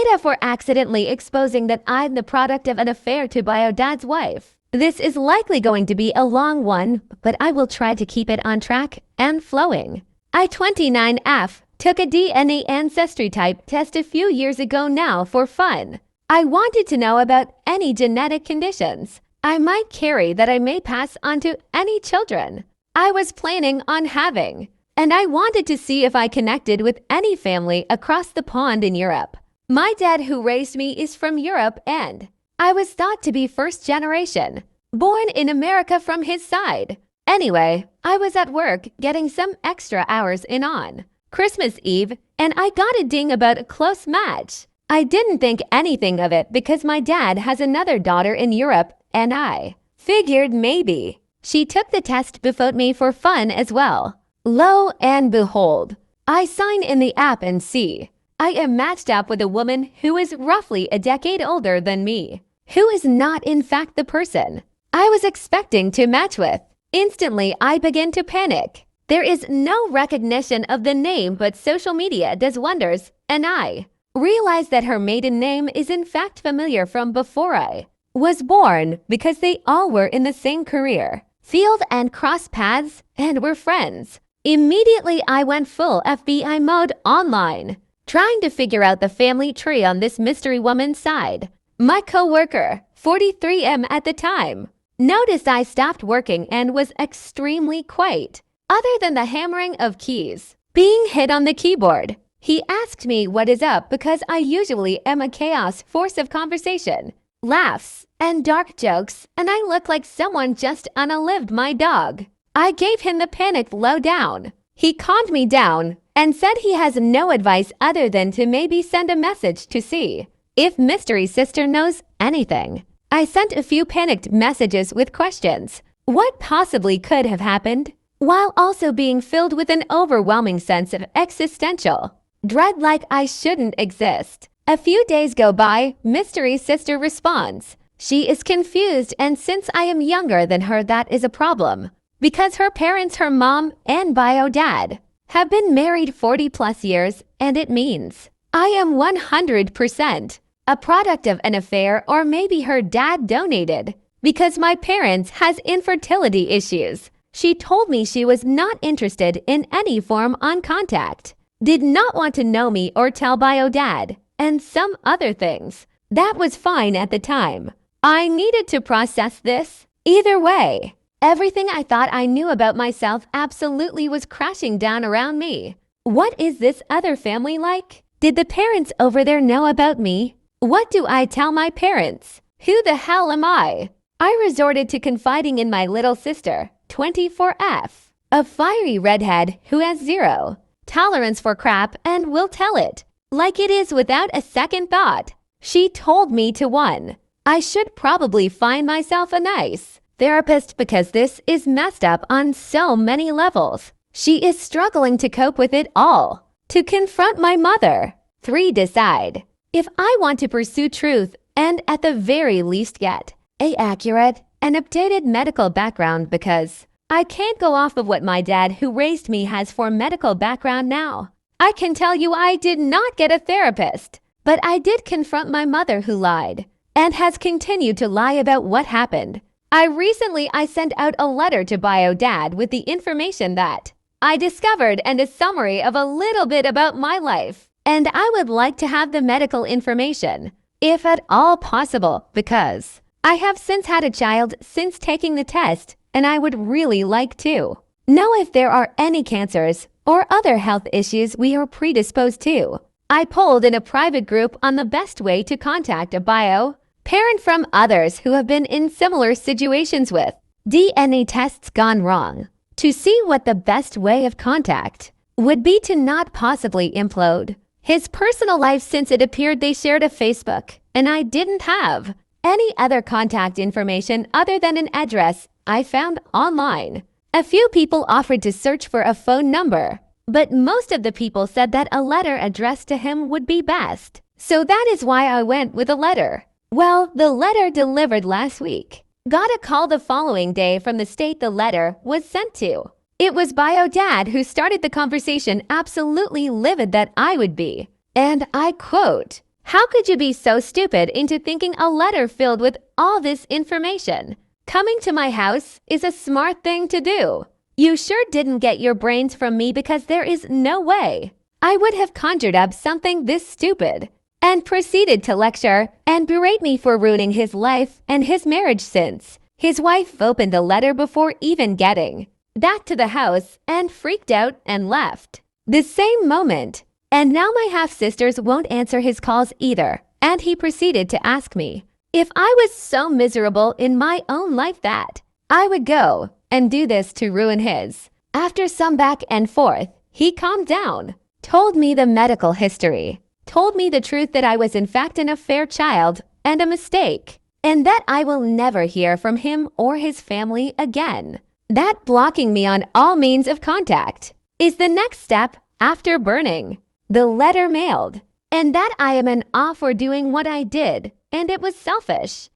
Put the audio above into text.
AITA for accidentally exposing that I'm the product of an affair to bio dad's wife. This is likely going to be a long one, but I will try to keep it on track and flowing. I-29F took a DNA ancestry type test a few years ago now for fun. I wanted to know about any genetic conditions I might carry that I may pass on to any children I was planning on having, and I wanted to see if I connected with any family across the pond in Europe. My dad who raised me is from Europe and I was thought to be first generation, born in America from his side. Anyway, I was at work getting some extra hours in on Christmas Eve, and I got a ding about a close match. I didn't think anything of it because my dad has another daughter in Europe, and I figured maybe she took the test before me for fun as well. Lo and behold, I sign in the app and see I am matched up with a woman who is roughly a decade older than me, who is not in fact the person I was expecting to match with. Instantly, I begin to panic. There is no recognition of the name, but social media does wonders, and I realize that her maiden name is in fact familiar from before I was born because they all were in the same career field and crossed paths and were friends. Immediately, I went full FBI mode online, trying to figure out the family tree on this mystery woman's side. My coworker, 43M at the time, noticed I stopped working and was extremely quiet, other than the hammering of keys being hit on the keyboard. He asked me what is up because I usually am a chaos force of conversation, laughs, and dark jokes, and I look like someone just unalived my dog. I gave him the panicked lowdown. He calmed me down and said he has no advice other than to maybe send a message to see if Mystery Sister knows anything. I sent a few panicked messages with questions. What possibly could have happened? While also being filled with an overwhelming sense of existential dread like I shouldn't exist. A few days go by, Mystery Sister responds. She is confused, and since I am younger than her, that is a problem. Because her parents, her mom and bio dad, have been married 40 plus years, and it means I am 100% a product of an affair, or maybe her dad donated. Because my parents has infertility issues. She told me she was not interested in any form on contact, did not want to know me or tell bio dad, and some other things. That was fine at the time. I needed to process this. Either way, everything I thought I knew about myself absolutely was crashing down around me. What is this other family like? Did the parents over there know about me? What do I tell my parents? Who the hell am I? I resorted to confiding in my little sister, 24F, a fiery redhead who has zero tolerance for crap and will tell it like it is without a second thought. She told me to I should probably find myself a nice therapist because this is messed up on so many levels. She is struggling to cope with it all. To confront my mother. 3. Decide if I want to pursue truth and at the very least get a accurate and updated medical background because I can't go off of what my dad who raised me has for medical background now. I can tell you I did not get a therapist, but I did confront my mother who lied and has continued to lie about what happened. I sent out a letter to bio dad with the information that I discovered and a summary of a little bit about my life. And I would like to have the medical information, if at all possible, because I have since had a child since taking the test, and I would really like to know if there are any cancers or other health issues we are predisposed to. I polled in a private group on the best way to contact a bio parent from others who have been in similar situations with DNA tests gone wrong, to see what the best way of contact would be to not possibly implode his personal life, since it appeared they shared a Facebook and I didn't have any other contact information other than an address I found online. A few people offered to search for a phone number, but most of the people said that a letter addressed to him would be best. So that is why I went with a letter. Well, the letter delivered last week. Got a call the following day from the state the letter was sent to. It was bio dad who started the conversation, absolutely livid that I would be, and I quote, How could you be so stupid into thinking a letter filled with all this information? Coming to my house is a smart thing to do. You sure didn't get your brains from me because there is no way I would have conjured up something this stupid, and proceeded to lecture and berate me for ruining his life and his marriage since his wife opened the letter before even getting that to the house and freaked out and left the same moment. And now my half-sisters won't answer his calls either, and he proceeded to ask me if I was so miserable in my own life that I would go and do this to ruin his. After some back and forth, he calmed down, told me the medical history, told me the truth that I was in fact an affair child and a mistake, and that I will never hear from him or his family again. That blocking me on all means of contact is the next step after burning the letter mailed, and that I am an off for doing what I did, and it was selfish.